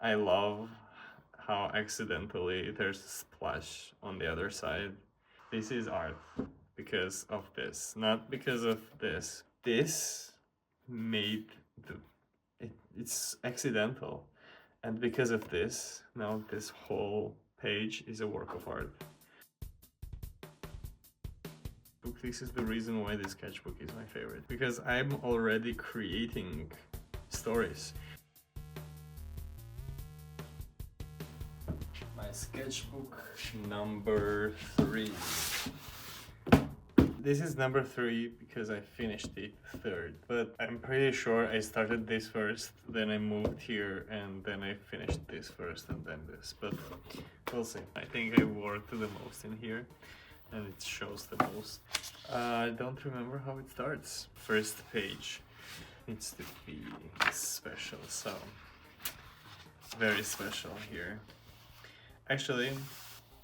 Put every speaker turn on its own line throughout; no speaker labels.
I love how accidentally there's a splash on the other side. This is art because of this, not because of this. This made the it's accidental, and because of this, now this whole page is a work of art. This is the reason why this sketchbook is my favorite, because I'm already creating stories. My sketchbook number 3. This is number 3 because I finished it third, but I'm pretty sure I started this first, then I moved here, and then I finished this first and then this, but we'll see. I think I worked the most in here and it shows the most. I don't remember how it starts. First page needs to be special, so very special here. Actually,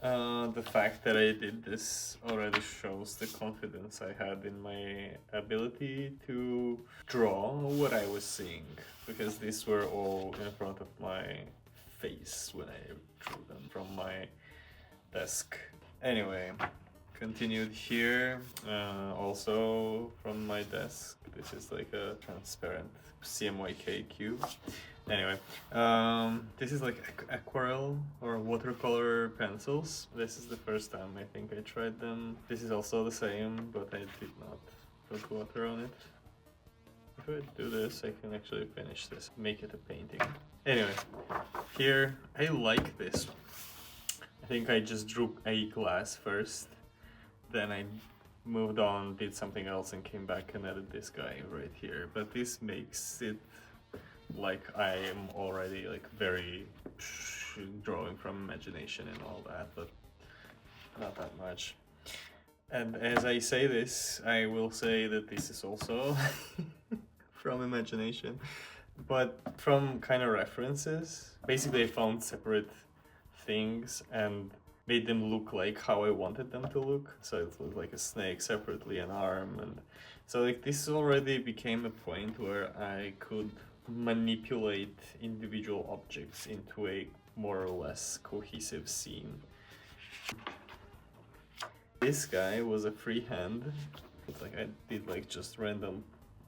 the fact that I did this already shows the confidence I had in my ability to draw what I was seeing, because these were all in front of my face when I drew them from my desk. Anyway, continued here, also from my desk. This is like a transparent CMYK cube. Anyway, this is like aquarelle or watercolor pencils. This is the first time I think I tried them. This is also the same, but I did not put water on it. If I do this, I can actually finish this, make it a painting. Anyway, here, I like this one. I think I just drew a glass first, then I moved on, did something else, and came back and added this guy right here. But this makes it like I am already like very drawing from imagination and all that, but not that much. And as I say this, I will say that this is also from imagination, but from kind of references. Basically, I found separate things and made them look like how I wanted them to look. So it was like a snake separately, an arm, and so like this already became a point where I could manipulate individual objects into a more or less cohesive scene. This guy was a freehand. It's like I did like just random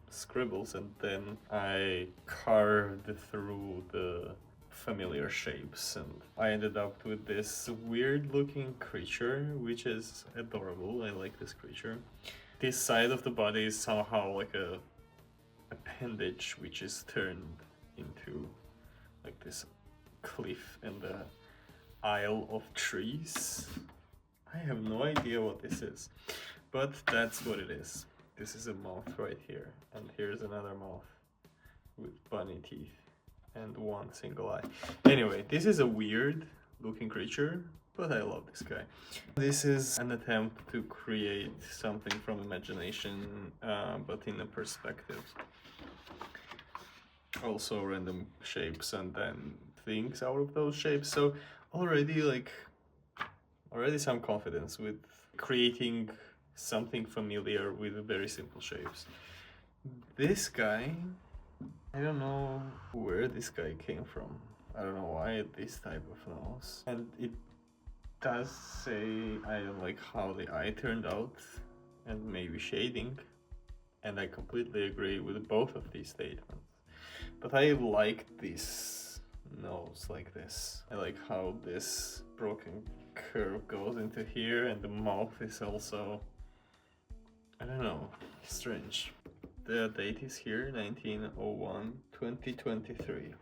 scribbles and then I carved through the familiar shapes, and I ended up with this weird looking creature, which is adorable. I like this creature. This side of the body is somehow like a appendage which is turned into like this cliff and the aisle of trees. I have no idea what this is, but that's what it is. This is a mouth right here, and here's another mouth with bunny teeth and one single eye. Anyway, this is a weird looking creature, but I love this guy. This is an attempt to create something from imagination, but in a perspective. Also random shapes and then things out of those shapes. So already some confidence with creating something familiar with very simple shapes. This guy, I don't know where this guy came from. I don't know why this type of nose. And it does say I don't like how the eye turned out and maybe shading. And I completely agree with both of these statements. But I like this nose like this. I like how this broken curve goes into here, and the mouth is also, I don't know, strange. The date is here, 1901, 2023.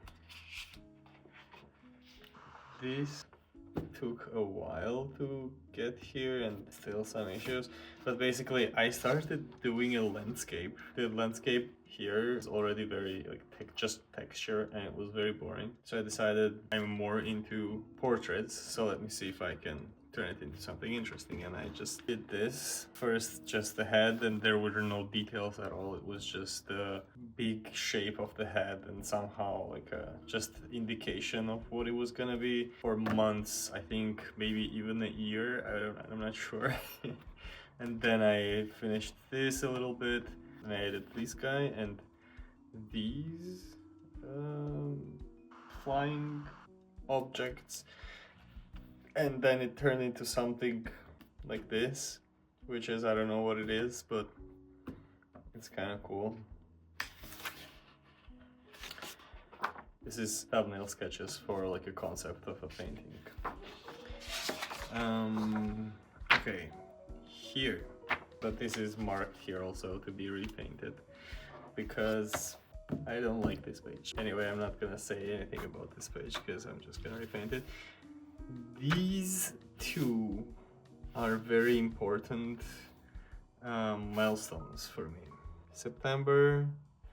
This took a while to get here and still some issues, but basically I started doing a landscape. The landscape here is already very like just texture, and it was very boring, so I decided I'm more into portraits, so let me see if I can turn it into something interesting. And I just did this first, just the head, and there were no details at all. It was just the big shape of the head and somehow like a just indication of what it was gonna be for months. I think maybe even a year, I'm not sure. And then I finished this a little bit and I added this guy and these flying objects, and then it turned into something like this, which is, I don't know what it is, but it's kind of cool. This is thumbnail sketches for like a concept of a painting. Okay, here, but this is marked here also to be repainted because I don't like this page. Anyway, I'm not gonna say anything about this page because I'm just gonna repaint it. These two are very important milestones for me. September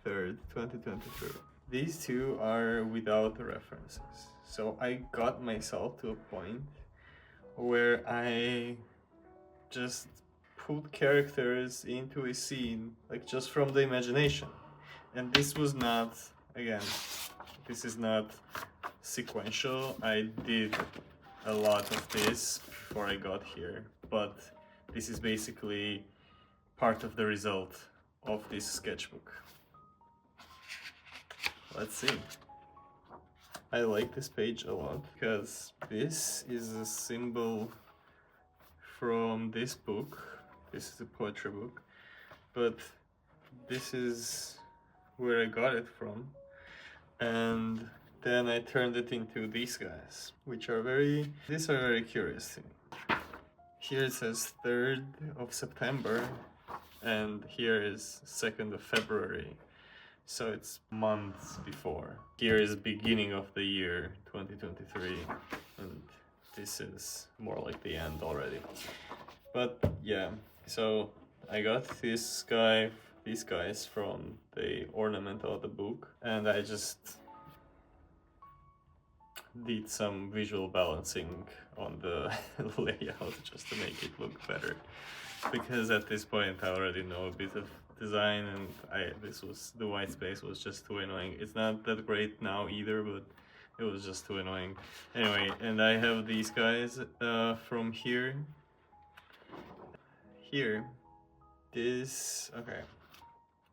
3rd, 2023. These two are without the references. So I got myself to a point where I just put characters into a scene, like just from the imagination. And this was not, again, this is not sequential. I did a lot of this before I got here, but this is basically part of the result of this sketchbook. Let's see. I like this page a lot because this is a symbol from this book. This is a poetry book, but this is where I got it from. And then I turned it into these guys, which are these are very curious to me. Here it says 3rd of September, and here is 2nd of February. So it's months before. Here is beginning of the year 2023, and this is more like the end already. But yeah, so I got these guys from the ornament of the book, and I just did some visual balancing on the layout just to make it look better. Because at this point I already know a bit of design, and the white space was just too annoying. It's not that great now either, but it was just too annoying. Anyway, and I have these guys from here. Here, okay,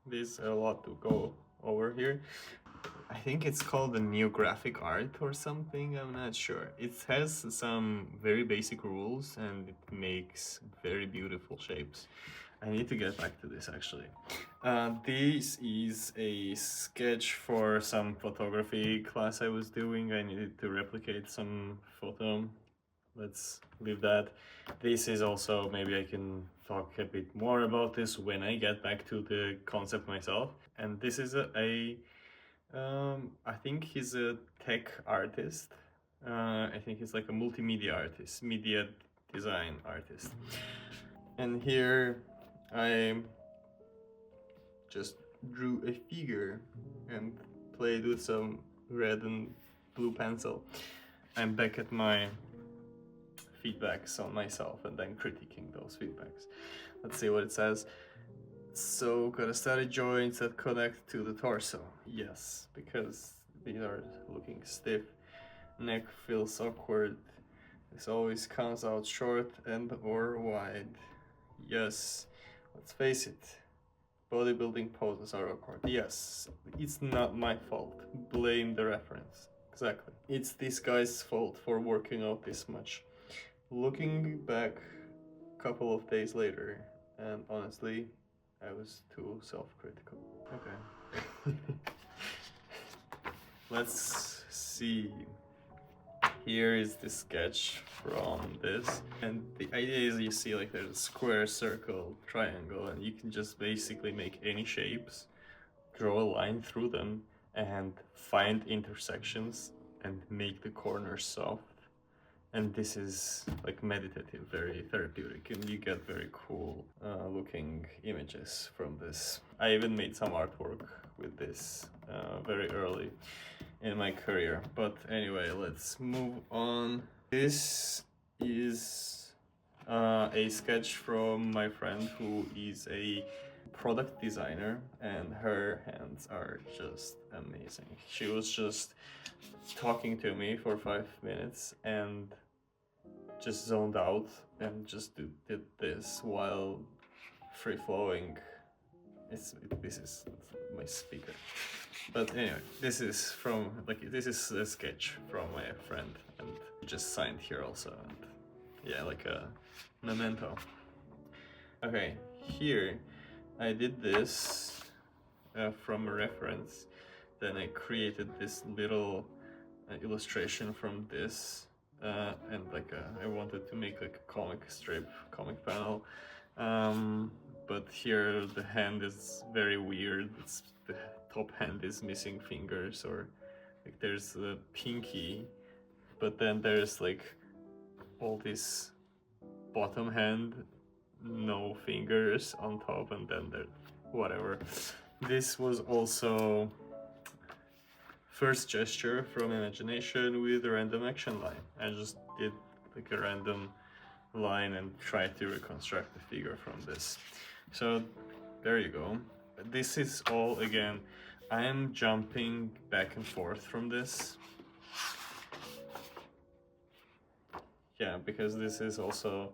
there's a lot to go over here. I think it's called the new graphic art or something, I'm not sure. It has some very basic rules and it makes very beautiful shapes. I need to get back to this actually. This is a sketch for some photography class I was doing. I needed to replicate some photo. Let's leave that. This is also, maybe I can talk a bit more about this when I get back to the concept myself. And this is I think he's a tech artist. I think he's like a multimedia artist, media design artist. And here I just drew a figure and played with some red and blue pencil. I'm back at my feedbacks on myself and then critiquing those feedbacks. Let's see what it says. So, gotta study joints that connect to the torso. Yes, because these are looking stiff. Neck feels awkward. This always comes out short and or wide. Yes, let's face it. Bodybuilding poses are awkward. Yes, it's not my fault. Blame the reference. Exactly. It's this guy's fault for working out this much. Looking back a couple of days later, and honestly, I was too self-critical. Okay. Let's see. Here is the sketch from this. And the idea is you see like there's a square, circle, triangle, and you can just basically make any shapes, draw a line through them, and find intersections and make the corners soft. And this is like meditative, very therapeutic, and you get very cool looking images from this. I even made some artwork with this very early in my career. But anyway, let's move on. This is a sketch from my friend who is a product designer, and her hands are just amazing. She was just talking to me for 5 minutes and just zoned out and just did this while free flowing This is my speaker. But anyway, this is from this is a sketch from my friend, and just signed here also. And yeah, like a memento. Okay, here I did this from a reference. Then I created this little illustration from this, and I wanted to make like a comic panel. But here the hand is very weird. The top hand is missing fingers, or like there's a pinky, but then there's like all this bottom hand, no fingers on top, and then there, whatever. This was also first gesture from imagination with a random action line. I just did like a random line and tried to reconstruct the figure from this. So there you go. This is all, again, I am jumping back and forth from this. Yeah, because this is also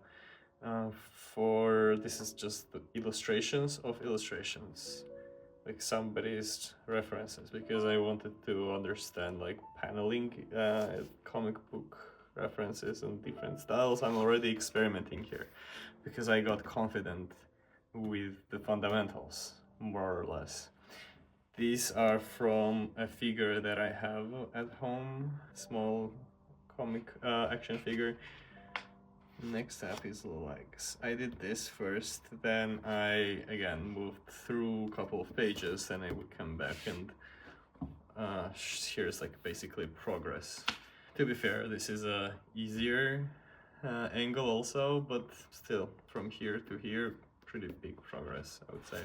this is just the illustrations of illustrations, like somebody's references, because I wanted to understand like paneling, comic book references and different styles. I'm already experimenting here because I got confident with the fundamentals, more or less. These are from a figure that I have at home, small comic action figure. Next up is legs. I did this first, then I again moved through a couple of pages, then I would come back and here's like basically progress. To be fair, this is a easier angle also, but still from here to here, pretty big progress, I would say.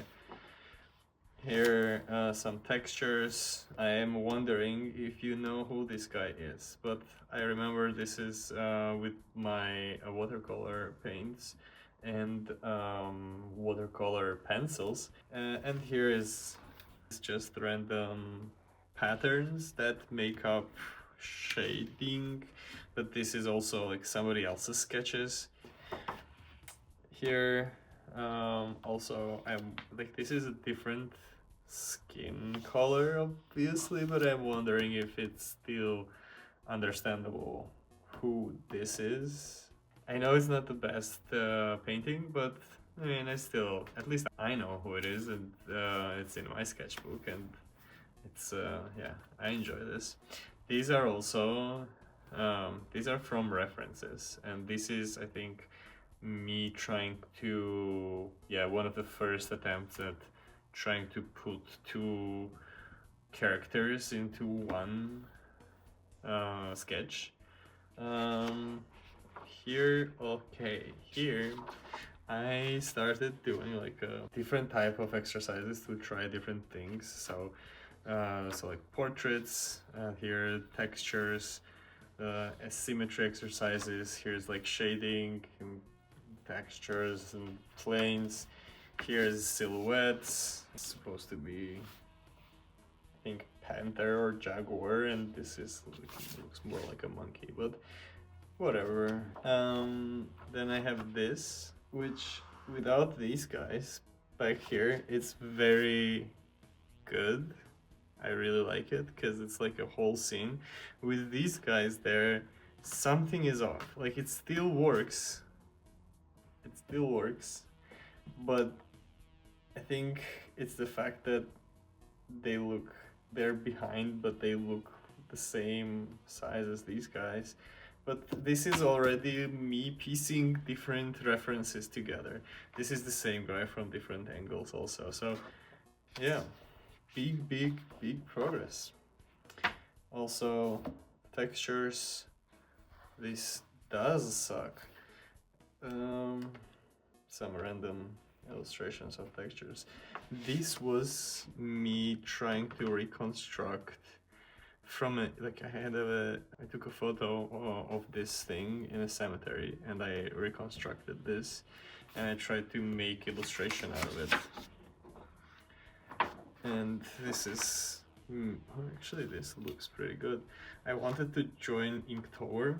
Here some textures. I am wondering if you know who this guy is, but I remember this is with my watercolor paints and watercolor pencils, and here is just random patterns that make up shading, but this is also like somebody else's sketches. Here also I'm like, this is a different skin color obviously, but I'm wondering if it's still understandable who this is. I know it's not the best painting, but I mean, at least I know who it is, and it's in my sketchbook, and it's yeah, I enjoy this. These are also these are from references, and this is, I think, me trying to, yeah, one of the first attempts at trying to put two characters into one sketch. Here I started doing like a different type of exercises to try different things. So like portraits, here textures, asymmetry exercises. Here's like shading and textures and planes. Here's silhouettes. It's supposed to be, I think, panther or jaguar, and this looks more like a monkey, but whatever. Then I have this, which without these guys back here, it's very good. I really like it because it's like a whole scene. With these guys there, something is off. Like, it still works, but I think it's the fact that they're behind, but they look the same size as these guys. But this is already me piecing different references together. This is the same guy from different angles also. So yeah, big progress. Also, textures. This does suck. Some random illustrations of textures. This was me trying to reconstruct from I took a photo of this thing in a cemetery, and I reconstructed this, and I tried to make illustration out of it. And this is actually, this looks pretty good. I wanted to join Inktober,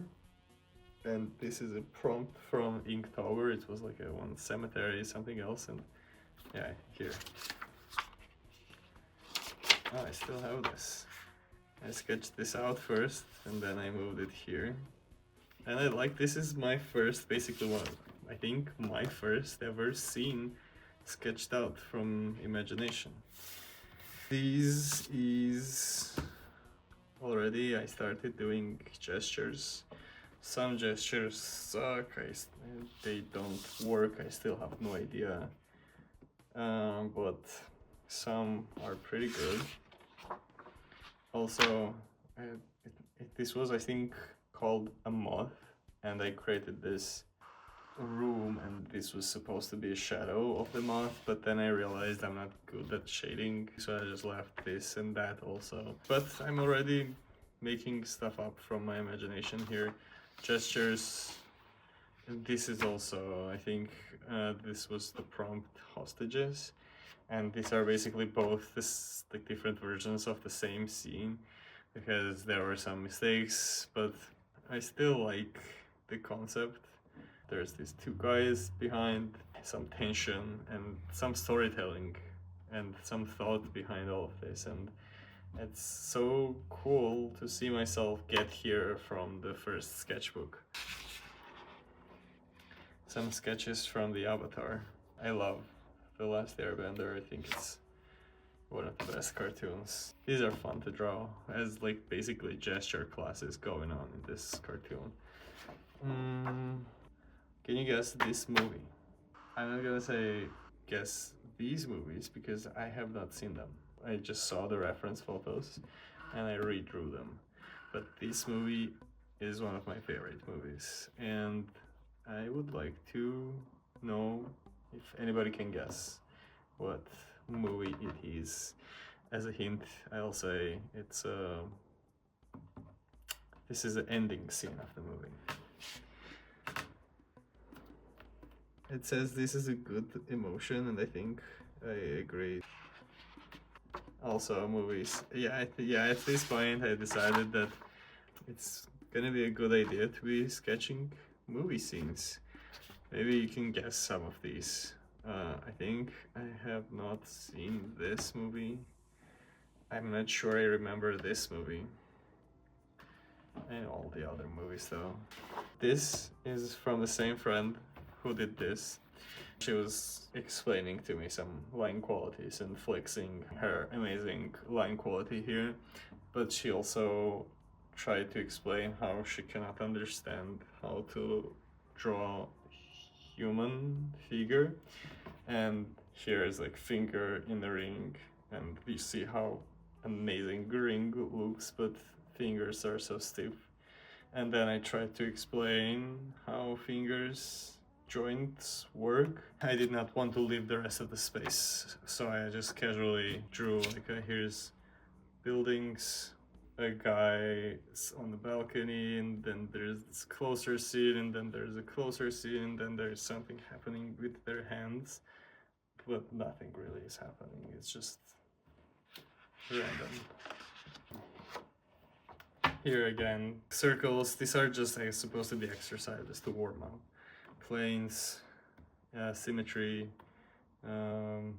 and this is a prompt from Inktober. It was like one cemetery, something else, and yeah, here. Oh, I still have this. I sketched this out first and then I moved it here. And I like, this is my first, basically one, I think my first ever scene sketched out from imagination. This is already, I started doing gestures. Some gestures suck, they don't work, I still have no idea. But some are pretty good. Also, this was, I think, called a moth, and I created this room, and this was supposed to be a shadow of the moth, but then I realized I'm not good at shading, so I just left this and that also. But I'm already making stuff up from my imagination here. Gestures. And this is also, I think, this was the prompt hostages, and these are basically both this, like, different versions of the same scene, because there were some mistakes, but I still like the concept. There's these two guys behind, some tension and some storytelling and some thought behind all of this, and it's so cool to see myself get here from the first sketchbook. Some sketches from the Avatar. I love The Last Airbender, I think it's one of the best cartoons. These are fun to draw, as like basically gesture classes going on in this cartoon. Can you guess this movie? I'm not gonna say guess these movies because I have not seen them. I just saw the reference photos and I redrew them. But this movie is one of my favorite movies, and I would like to know if anybody can guess what movie it is. As a hint, I'll say it's this is the ending scene of the movie. It says this is a good emotion, and I think I agree. Also, movies. Yeah, at this point I decided that it's gonna be a good idea to be sketching movie scenes. Maybe you can guess some of these. I think I have not seen this movie. I'm not sure I remember this movie. And all the other movies though. This is from the same friend who did this. She was explaining to me some line qualities and flexing her amazing line quality here, but she also tried to explain how she cannot understand how to draw human figure, and here is like finger in the ring, and you see how amazing ring looks, but fingers are so stiff. And then I tried to explain how fingers joints work. I did not want to leave the rest of the space, so I just casually drew like here's buildings, a guy on the balcony, and then there's this closer scene, and then there's a closer scene, and then there's something happening with their hands, but nothing really is happening. It's just random. Here again, circles. These are just supposed to be exercises to warm up. Planes, symmetry, and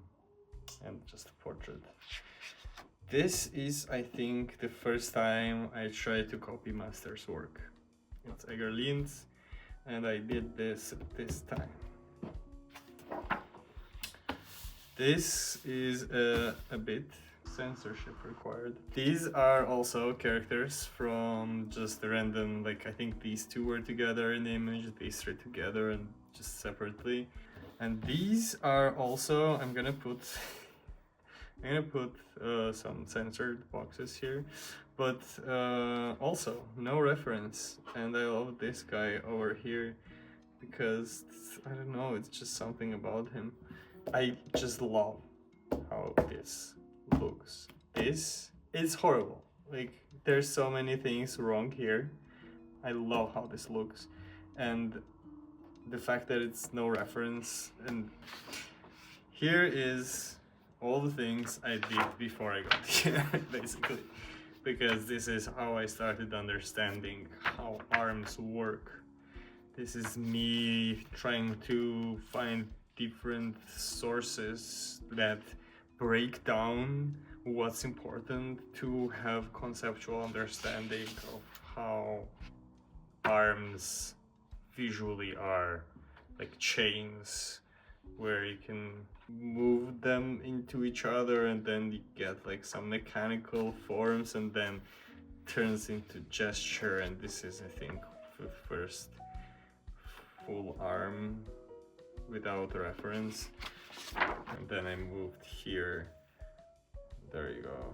just a portrait. This is, I think, the first time I tried to copy master's work. It's Edgar Lin's, and I did this time. This is a bit censorship required. These are also characters from just random, like I think these two were together in the image, these three together and just separately. And these are also, I'm gonna put some censored boxes here, but also no reference. And I love this guy over here because I don't know, it's just something about him. I just love how this looks. This is horrible. Like, there's so many things wrong here. I love how this looks, and the fact that it's no reference. And here is all the things I did before I got here, basically, because this is how I started understanding how arms work. This is me trying to find different sources that break down what's important to have conceptual understanding of how arms visually are, like chains where you can move them into each other and then you get like some mechanical forms and then turns into gesture. And this is, I think, the first full arm without reference. And then I moved here. There you go.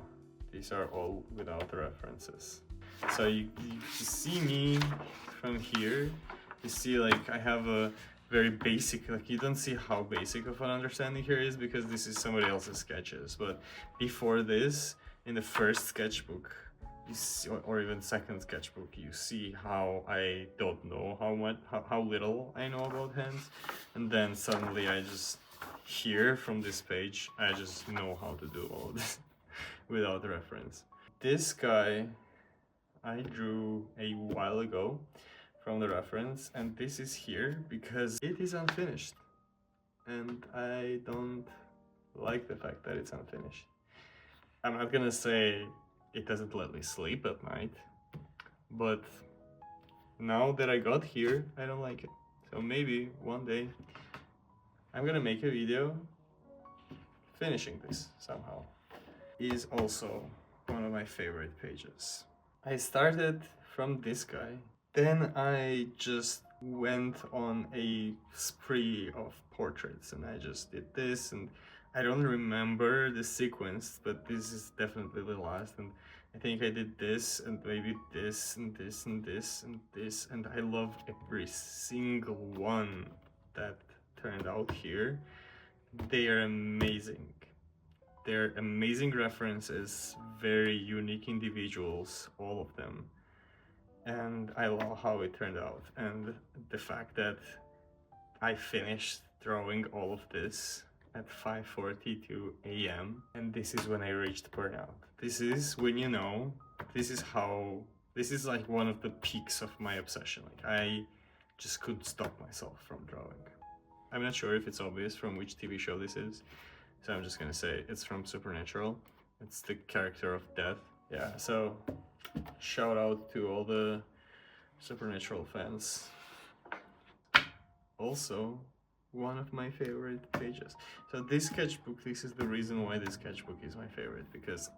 These are all without references. So you see me from here. You see, like, I have a very basic, like, you don't see how basic of an understanding here is because this is somebody else's sketches. But before this, in the first sketchbook, you see, or even second sketchbook, you see how I don't know how little I know about hands, and then suddenly I just here from this page I just know how to do all of this without reference. This guy I drew a while ago from the reference, and this is here because it is unfinished, and I don't like the fact that it's unfinished. I'm not gonna say it doesn't let me sleep at night, but now that I got here, I don't like it. So maybe one day I'm gonna make a video finishing this somehow. It is also one of my favorite pages. I started from this guy, then I just went on a spree of portraits and I just did this, and I don't remember the sequence, but this is definitely the last, and I think I did this and maybe this and this and this and this, and I love every single one that turned out here. They are amazing. They're amazing references, very unique individuals, all of them. And I love how it turned out, and the fact that I finished drawing all of this at 5:42 a.m. and this is when I reached burnout. This is when you know, this is like one of the peaks of my obsession. Like I just couldn't stop myself from drawing. I'm not sure if it's obvious from which TV show this is, so I'm just gonna say it's from Supernatural. It's the character of Death. Yeah, so shout out to all the Supernatural fans. Also, one of my favorite pages. So this sketchbook, this is the reason why this sketchbook is my favorite, because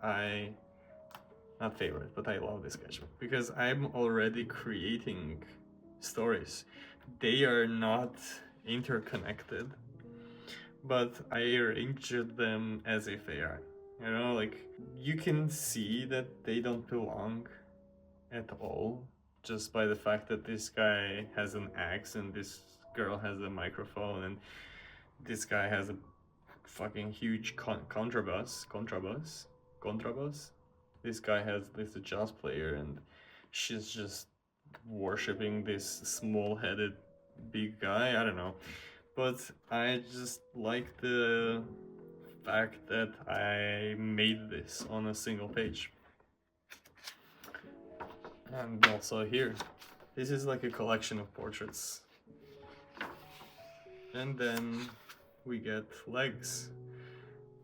not favorite, but I love this sketchbook because I'm already creating stories. They are not interconnected, but I arranged them as if they are. You know, like you can see that they don't belong at all just by the fact that this guy has an axe and this girl has a microphone and this guy has a fucking huge contrabass. This guy is a jazz player and she's just worshipping this small-headed big guy. I don't know, but I just like the fact that I made this on a single page. And also here, this is like a collection of portraits. And then we get legs,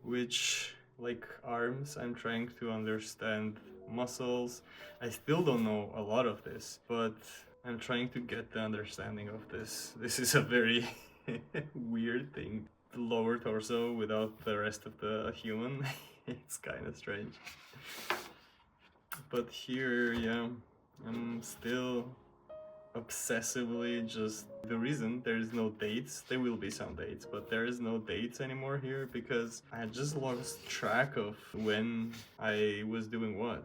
which, like arms, I'm trying to understand muscles. I still don't know a lot of this, but I'm trying to get the understanding of this. This is a very weird thing. The lower torso without the rest of the human. It's kind of strange. But here, yeah, I'm still obsessively just the reason there is no dates. There will be some dates, but there is no dates anymore here because I just lost track of when I was doing what.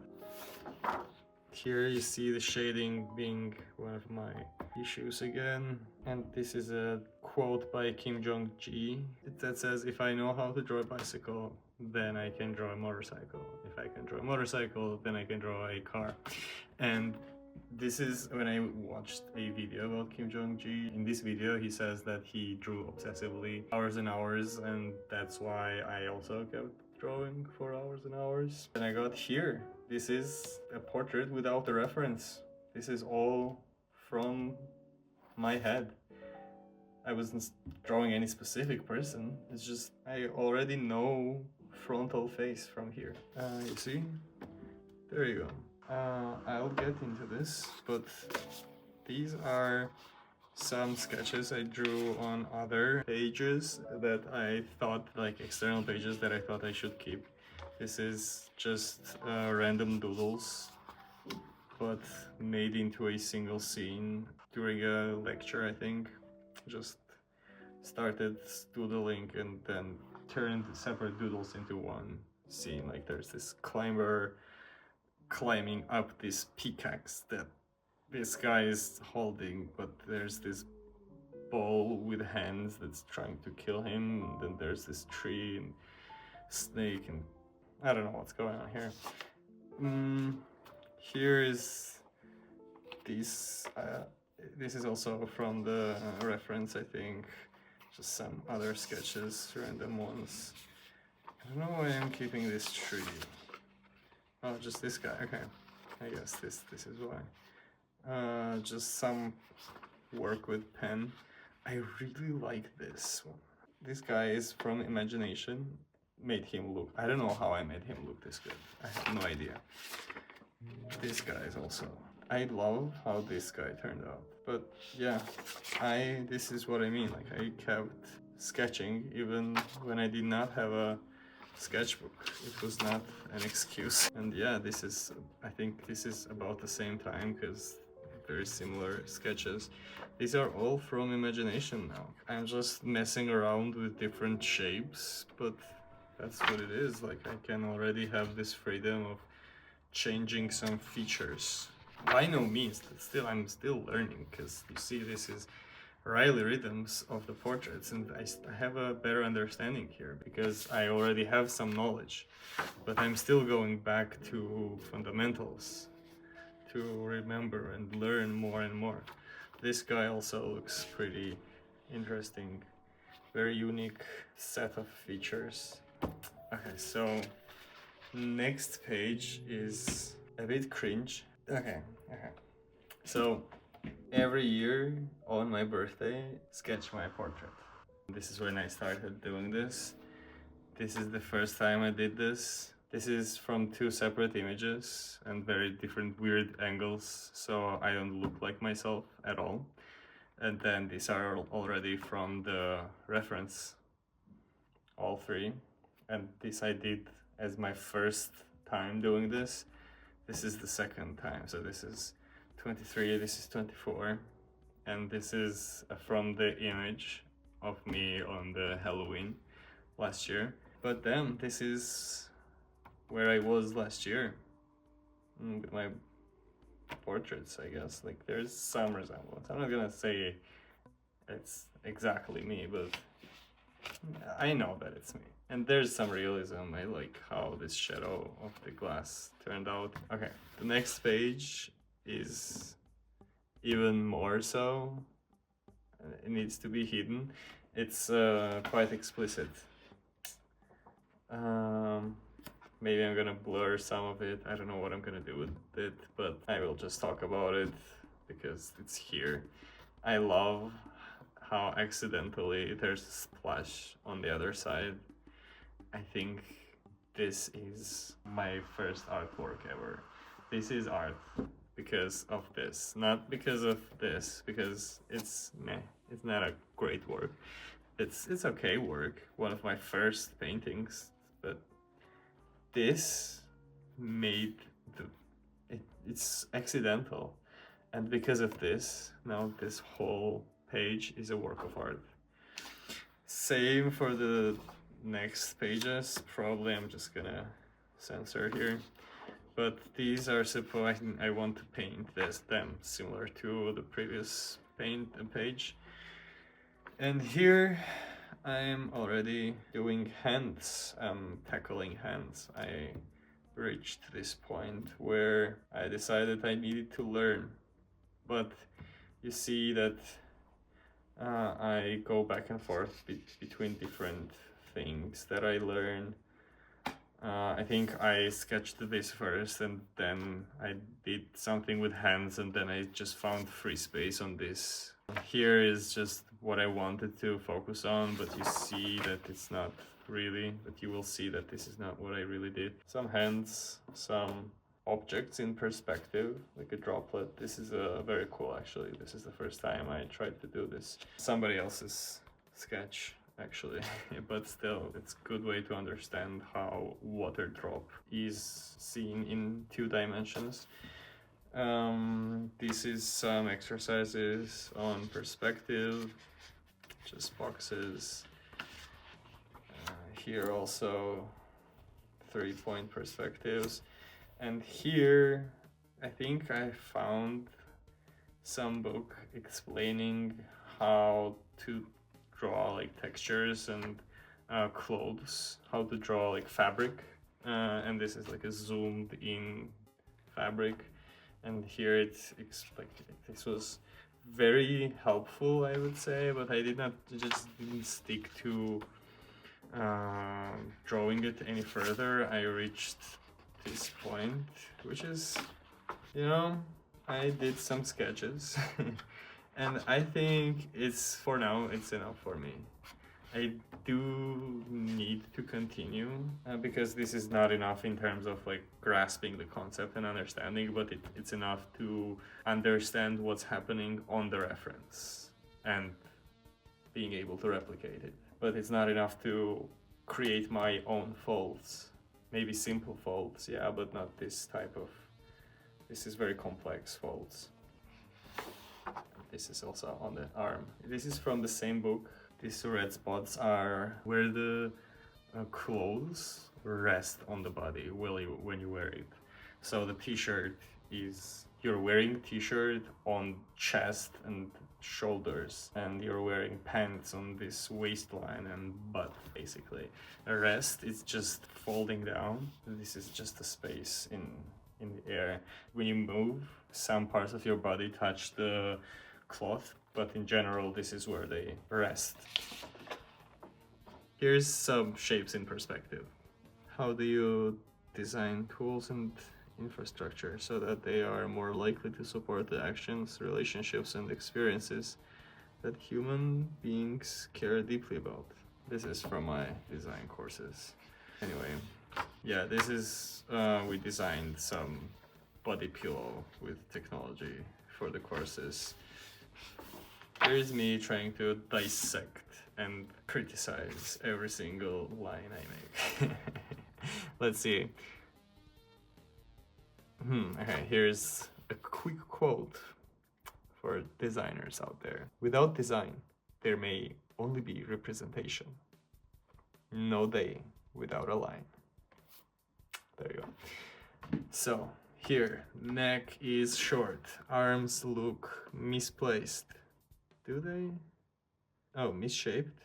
Here you see the shading being one of my issues again, and this is a quote by Kim Jong-gi that says, "If I know how to draw a bicycle, then I can draw a motorcycle. If I can draw a motorcycle, then I can draw a car." And this is when I watched a video about Kim Jong-gi. In this video, he says that he drew obsessively hours and hours, and that's why I also kept drawing for hours and hours. Then I got here. This is a portrait without a reference. This is all from my head. I wasn't drawing any specific person. It's just I already know frontal face from here. You see? There you go. I'll get into this, but these are some sketches I drew on other pages that I thought, like external pages that I thought I should keep. This is just random doodles, but made into a single scene during a lecture, I think. Just started doodling and then turned separate doodles into one scene. Like there's this climber climbing up this pickaxe that this guy is holding, but there's this ball with hands that's trying to kill him, and then there's this tree and snake, and I don't know what's going on here. Here is this this is also from the reference, I think. Just some other sketches, random ones. I don't know why I'm keeping this tree. Oh, just this guy. Okay, I guess this is why. Just some work with pen. I really like this one. This guy is from imagination. Made him look. I don't know how I made him look this good. I have no idea. This guy is also. I love how this guy turned out. But yeah, this is what I mean. Like I kept sketching even when I did not have a sketchbook. It was not an excuse. And yeah, I think this is about the same time because very similar sketches. These are all from imagination now. I'm just messing around with different shapes, but that's what it is. Like I can already have this freedom of changing some features. By no means, I'm still learning, because you see this is Riley rhythms of the portraits, and I have a better understanding here because I already have some knowledge, but I'm still going back to fundamentals to remember and learn more and more. This guy also looks pretty interesting, very unique set of features. Okay, so next page is a bit cringe. Okay. So every year on my birthday, sketch my portrait. This is when I started doing this. This is the first time I did this. This is from two separate images and very different weird angles, so I don't look like myself at all. And then these are already from the reference, all three. And this I did as my first time doing this. This is the second time, so this is 23, this is 24, and this is from the image of me on the Halloween last year. But then this is where I was last year with my portraits, I guess. Like there's some resemblance. I'm not gonna say it's exactly me, but I know that it's me. And there's some realism. I like how this shadow of the glass turned out. Okay, the next page is even more so. It needs to be hidden. It's quite explicit. Maybe I'm gonna blur some of it. I don't know what I'm gonna do with it, but I will just talk about it because it's here. I love how accidentally there's a splash on the other side. I think this is my first artwork ever. This is art because of this, not because of this, because it's meh. It's not a great work. It's okay work, one of my first paintings, but this made it's accidental, and because of this, now this whole page is a work of art. Same for the next pages. Probably I'm just gonna censor here, but these are I want to paint them similar to the previous page. And here I'm already doing hands. I'm tackling hands. I reached this point where I decided I needed to learn, but you see that I go back and forth between different things that I learn. I think I sketched this first, and then I did something with hands, and then I just found free space on this. Here is just what I wanted to focus on, but you see that it's not really, but you will see that this is not what I really did. Some hands, some objects in perspective, like a droplet. This is very cool actually. This is the first time I tried to do this. Somebody else's sketch actually, but still it's a good way to understand how water drop is seen in 2 dimensions. This is some exercises on perspective, just boxes. Here also 3-point perspectives. And here I think I found some book explaining how to draw like textures and clothes, how to draw like fabric, and this is like a zoomed in fabric, and here it's like this was very helpful, I would say, but I didn't stick to drawing it any further. I reached this point, which is, you know, I did some sketches and I think it's, for now, it's enough for me. I do need to continue because this is not enough in terms of like grasping the concept and understanding, but it's enough to understand what's happening on the reference and being able to replicate it. But it's not enough to create my own folds. Maybe simple folds, yeah, but not this type of, this is very complex folds. This is also on the arm. This is from the same book. These red spots are where the clothes rest on the body when you wear it. So the t-shirt is, you're wearing t-shirt on chest and shoulders, and you're wearing pants on this waistline and butt, basically. The rest is just folding down. This is just a space in the air. When you move, some parts of your body touch the cloth, but in general, this is where they rest. Here's some shapes in perspective. How do you design tools and infrastructure so that they are more likely to support the actions, relationships, and experiences that human beings care deeply about? This is from my design courses. Anyway, yeah, this is, we designed some body pillow with technology for the courses. Here's me trying to dissect and criticize every single line I make. Let's see. Okay, here's a quick quote for designers out there. Without design, there may only be representation. No day without a line. There you go. So, here, neck is short, arms look misplaced. Do they? Oh, misshaped.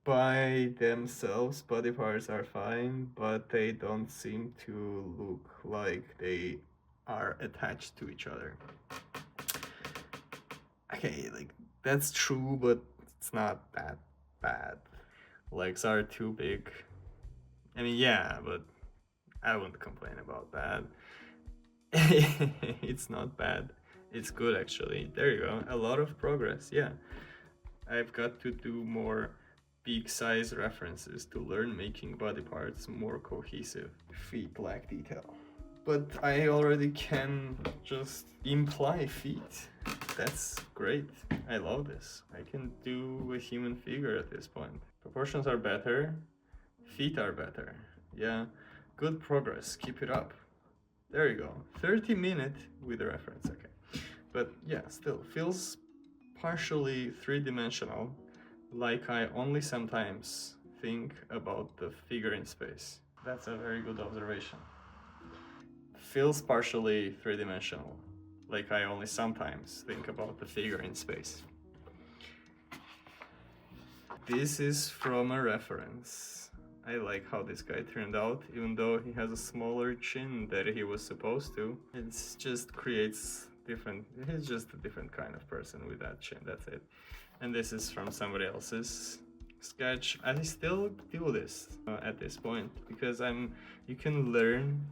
By themselves, body parts are fine, but they don't seem to look like they are attached to each other. Okay, like, that's true, but it's not that bad. Legs are too big. I mean, yeah, but I wouldn't complain about that. It's not bad. It's good, actually. There you go. A lot of progress, yeah. I've got to do more big size references to learn making body parts more cohesive. Feet lack detail. But I already can just imply feet. That's great. I love this. I can do a human figure at this point. Proportions are better. Feet are better. Yeah, good progress. Keep it up. There you go. 30-minute with a reference, okay. But yeah, still feels partially three-dimensional, like I only sometimes think about the figure in space. That's a very good observation. Feels partially three-dimensional, like I only sometimes think about the figure in space. This is from a reference. I like how this guy turned out, even though he has a smaller chin than he was supposed to. It just creates different, he's just a different kind of person with that chin, that's it. And this is from somebody else's sketch. I still do this at this point, because you can learn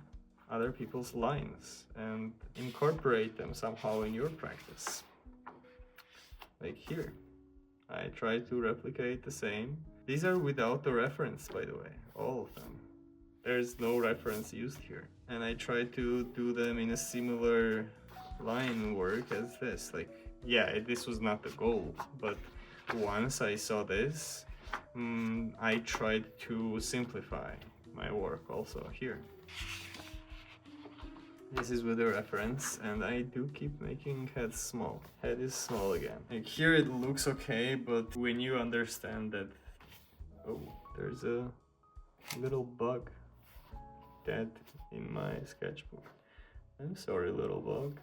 other people's lines and incorporate them somehow in your practice. Like here, I try to replicate the same. These are without the reference, by the way, all of them. There's no reference used here. And I try to do them in a similar line work as this. Like, yeah, this was not the goal, but once I saw this, I tried to simplify my work also here. This is with a reference, and I do keep making head small. Head is small again. Like here it looks okay, but when you understand that, oh, there's a little bug dead in my sketchbook. I'm sorry, little bug.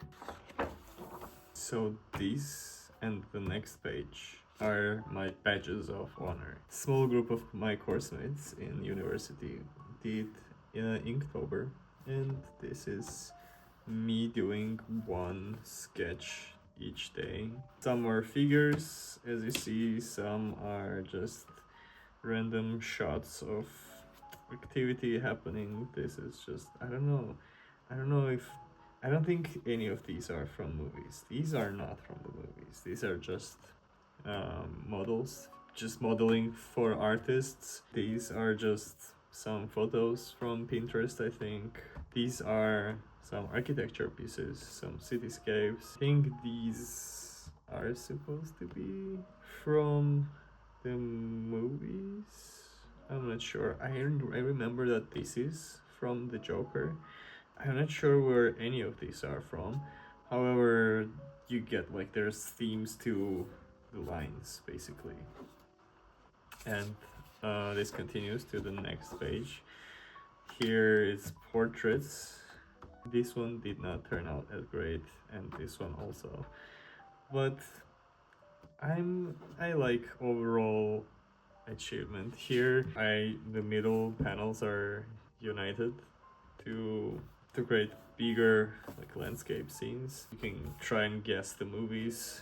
So these and the next page are my badges of honor. Small group of my course mates in university did in Inktober, and this is me doing one sketch each day. Some are figures, as you see, some are just random shots of activity happening. This is just, I don't know if, I don't think any of these are from movies. These are not from the movies. These are just models, just modeling for artists. These are just some photos from Pinterest, I think. These are some architecture pieces, some cityscapes. I think these are supposed to be from the movies. I'm not sure. I remember that this is from the Joker. I'm not sure where any of these are from. However, you get like there's themes to the lines basically. And this continues to the next page. Here is portraits. This one did not turn out as great, and this one also. But I like overall achievement here. The middle panels are united to create bigger like landscape scenes. You can try and guess the movies.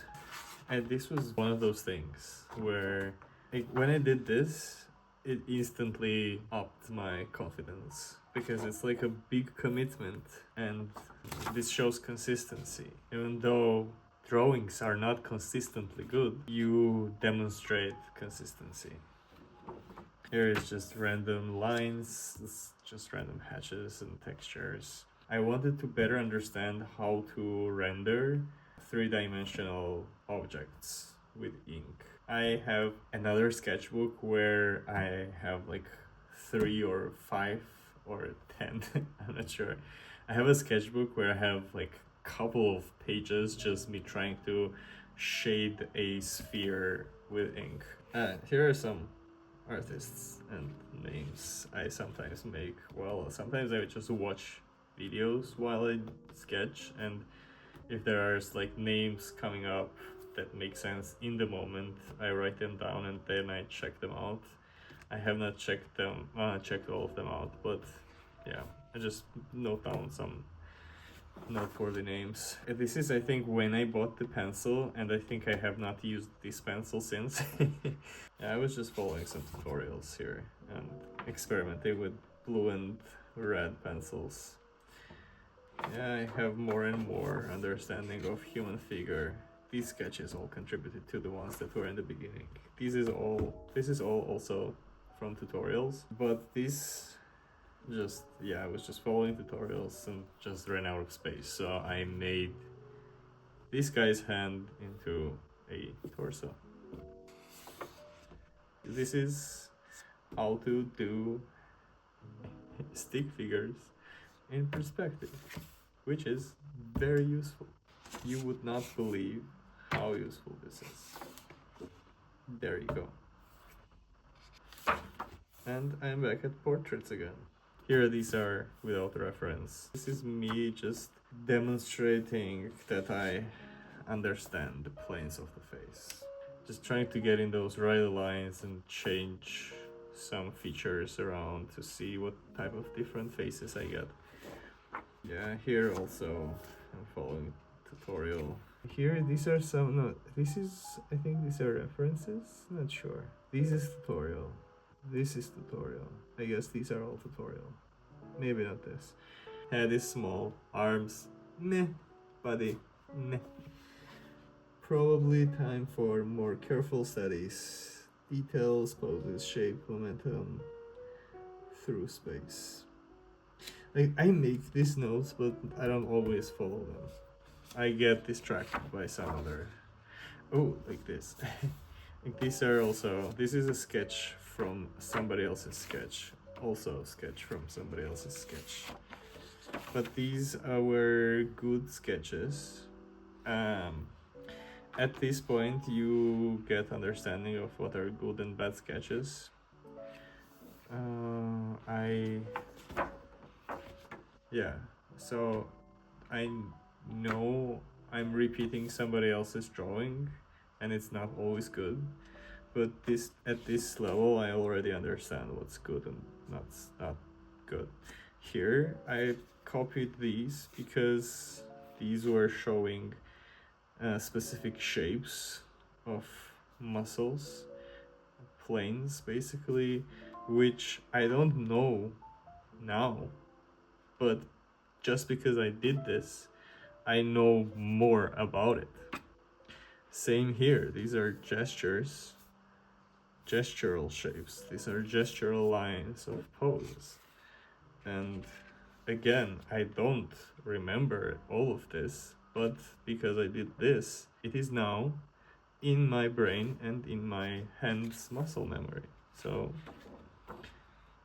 And this was one of those things where like, when I did this, it instantly upped my confidence because it's like a big commitment, and this shows consistency. Even though drawings are not consistently good, you demonstrate consistency. Here is just random lines, just random hatches and textures. I wanted to better understand how to render three-dimensional objects with ink. I have another sketchbook where I have like 3 or 5 or 10, I'm not sure. I have a sketchbook where I have like a couple of pages just me trying to shade a sphere with ink. Here are some artists and names I sometimes make. Well, sometimes I just watch videos while I sketch, and if there are like names coming up that make sense in the moment, I write them down and then I check them out. I have not checked all of them out, but yeah, I just note down some noteworthy names. This is, I think, when I bought the pencil, and I think I have not used this pencil since. Yeah, I was just following some tutorials here and experimenting with blue and red pencils. Yeah, I have more and more understanding of human figure. These sketches all contributed to the ones that were in the beginning. This is all also from tutorials, but this just, yeah, I was just following tutorials and just ran out of space, so I made this guy's hand into a torso. This is how to do stick figures in perspective, which is very useful. You would not believe how useful this is. There you go. And I'm back at portraits again. Here these are without reference. This is me just demonstrating that I understand the planes of the face. Just trying to get in those right lines and change some features around to see what type of different faces I get. Yeah, here also I'm following tutorial. Here these are some, no, this is, I think these are references, not sure. This is tutorial. This is tutorial. I guess these are all tutorial. Maybe not this. Head is small, arms, meh, body, meh. Probably time for more careful studies. Details, poses, shape, momentum through space. Like, I make these notes, but I don't always follow them. I get distracted by some other. Oh, like this. Like these are also. This is a sketch from somebody else's sketch. Also, a sketch from somebody else's sketch. But these were good sketches. At this point, you get understanding of what are good and bad sketches. Yeah, so I know I'm repeating somebody else's drawing, and it's not always good. But at this level, I already understand what's good and not good. Here, I copied these because these were showing specific shapes of muscles, planes basically, which I don't know now, but just because I did this, I know more about it. Same here, these are gestural shapes, these are gestural lines of poses. And again, I don't remember all of this, but because I did this, it is now in my brain and in my hands muscle memory. So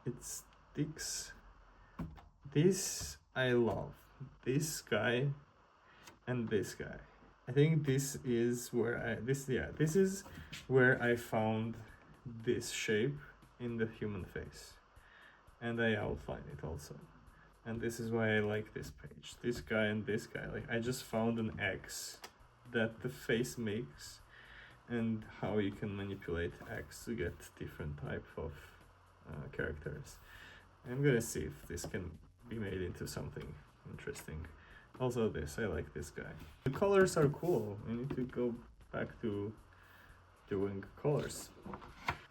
it sticks. This I love. This guy and this guy. I think this is where this is where I found this shape in the human face. And I outline it also. And this is why I like this page. This guy and this guy. Like, I just found an X that the face makes, and how you can manipulate X to get different type of characters. I'm gonna see if this can be made into something interesting. Also this, I like this guy. The colors are cool. I need to go back to doing colors.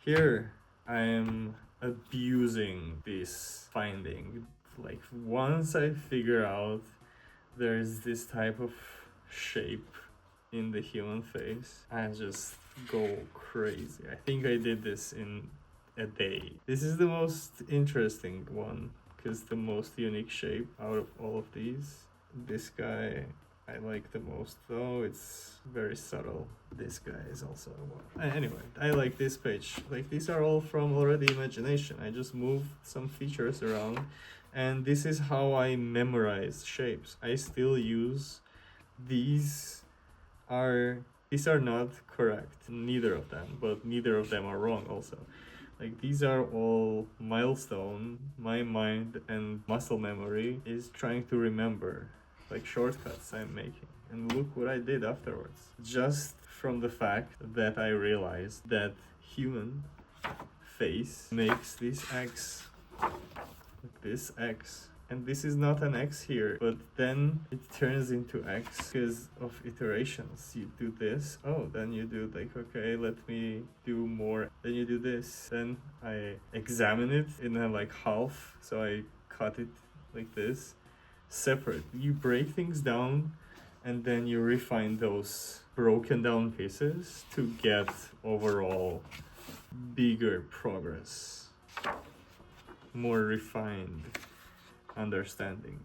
Here I am abusing this finding. Like, once I figure out there's this type of shape in the human face, I just go crazy. I think I did this in a day. This is the most interesting one because the most unique shape out of all of these. This guy I like the most, though it's very subtle. This guy is also one. Anyway, I like this page. Like, these are all from already imagination. I just moved some features around, and this is how I memorize shapes. I still use these are not correct, neither of them, but neither of them are wrong also. Like, these are all milestone. My mind and muscle memory is trying to remember, like, shortcuts I'm making. And look what I did afterwards. Just from the fact that I realized that human face makes this X, and this is not an X here, but then it turns into X because of iterations. You do this, oh, then you do, like, okay, let me do more, then you do this, then I examine it in a, like, half, so I cut it like this, separate. You break things down, and then you refine those broken down pieces to get overall bigger progress, more refined understanding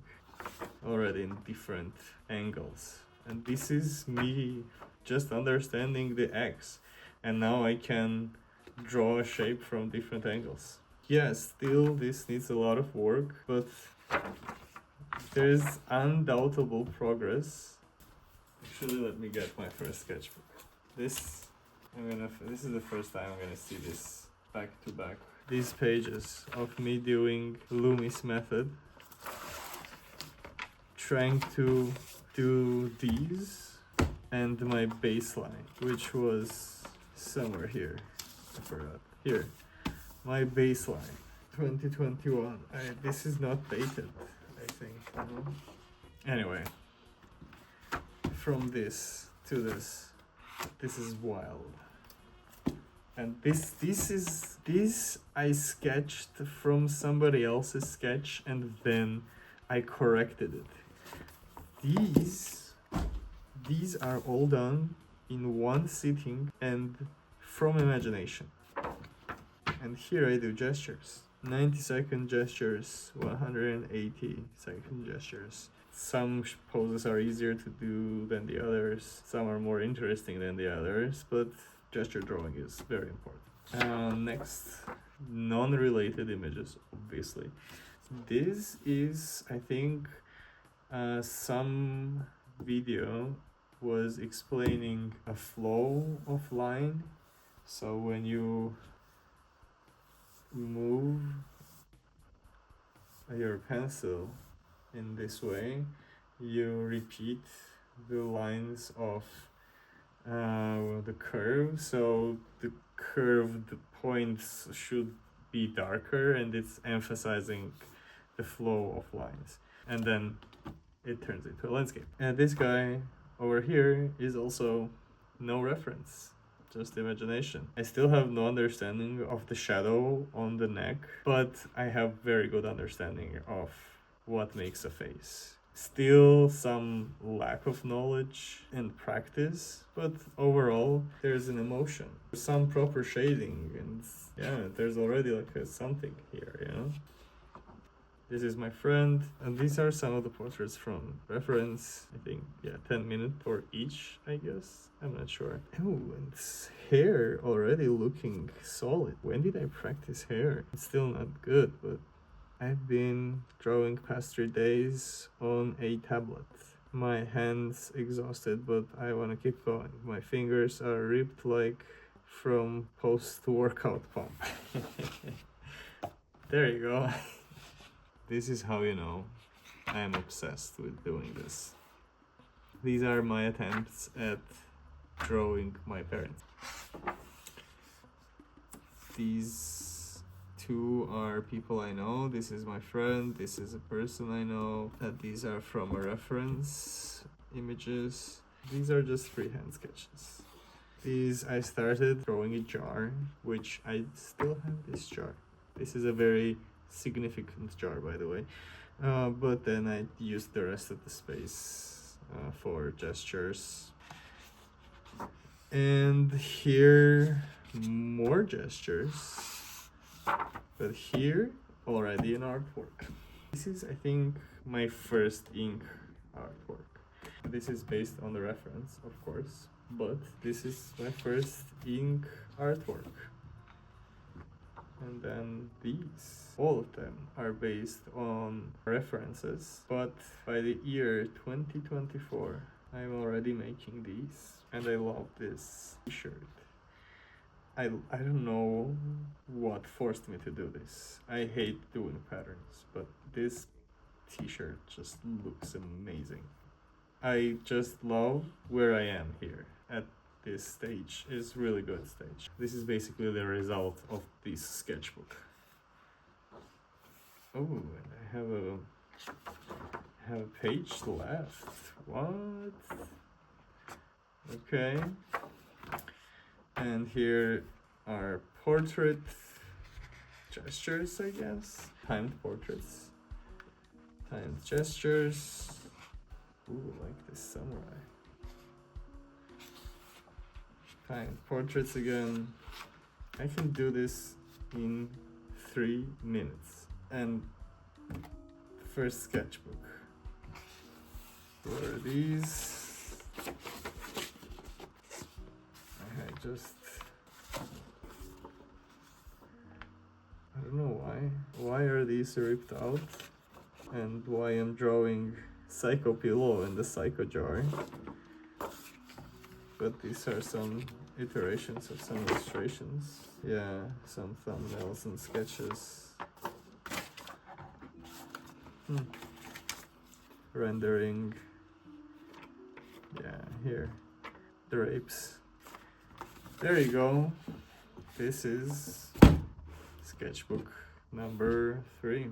already in different angles. And this is me just understanding the X, and now I can draw a shape from different angles. Yeah, still this needs a lot of work, but there's undoubtable progress. Actually, let me get my first sketchbook. This is the first time I'm gonna see this back to back. These pages of me doing Loomis method, trying to do these, and my baseline, which was somewhere here. I forgot. Here, my baseline, 2021. This is not dated, I think. Anyway, from this to this is wild. And this I sketched from somebody else's sketch, and then I corrected it. These are all done in one sitting and from imagination. And here I do gestures. 90-second gestures, 180-second gestures. Some poses are easier to do than the others. Some are more interesting than the others, but gesture drawing is very important. Next, non-related images, obviously. This is, I think, some video was explaining a flow of line. So when you move your pencil in this way, you repeat the lines of the curve. So the curved points should be darker, and it's emphasizing the flow of lines. And then it turns into a landscape. And this guy over here is also no reference, just imagination. I still have no understanding of the shadow on the neck, but I have very good understanding of what makes a face. Still some lack of knowledge and practice, but overall there's an emotion, some proper shading, and yeah, there's already like a something here, you know? This is my friend, and these are some of the portraits from reference. I think, yeah, 10 minutes for each, I guess. I'm not sure. Oh, and it's hair already looking solid. When did I practice hair? It's still not good, but I've been drawing past 3 days on a tablet. My hands exhausted, but I want to keep going. My fingers are ripped like from post-workout pump. There you go. This is how you know I am obsessed with doing this. These are my attempts at drawing my parents. These two are people I know. This is my friend. This is a person I know. These are from a reference images. These are just freehand sketches. These I started drawing a jar, which I still have this jar. This is a very significant jar, by the way, but then I used the rest of the space for gestures. And here more gestures, but here already an artwork. This is, I think, my first ink artwork. This is based on the reference, of course, but this is my first ink artwork. And then these, all of them are based on references, but by the year 2024 I'm already making these, and I love this t-shirt. I don't know what forced me to do this. I hate doing patterns, but this t-shirt just looks amazing. I just love where I am here at this stage. Is really good stage. This is basically the result of this sketchbook. Oh, and I have a page left. What? Okay. And here are portrait gestures, I guess. Timed portraits. Timed gestures. Ooh, like this samurai. Timed portraits again. I can do this in 3 minutes. And the first sketchbook. What are these? I don't know why. Why are these ripped out? And why I'm drawing Psycho Pillow and the Psycho Jar. But these are some iterations of some illustrations. Yeah, some thumbnails and sketches. Rendering. Yeah, here. Drapes. There you go. This is sketchbook number 3.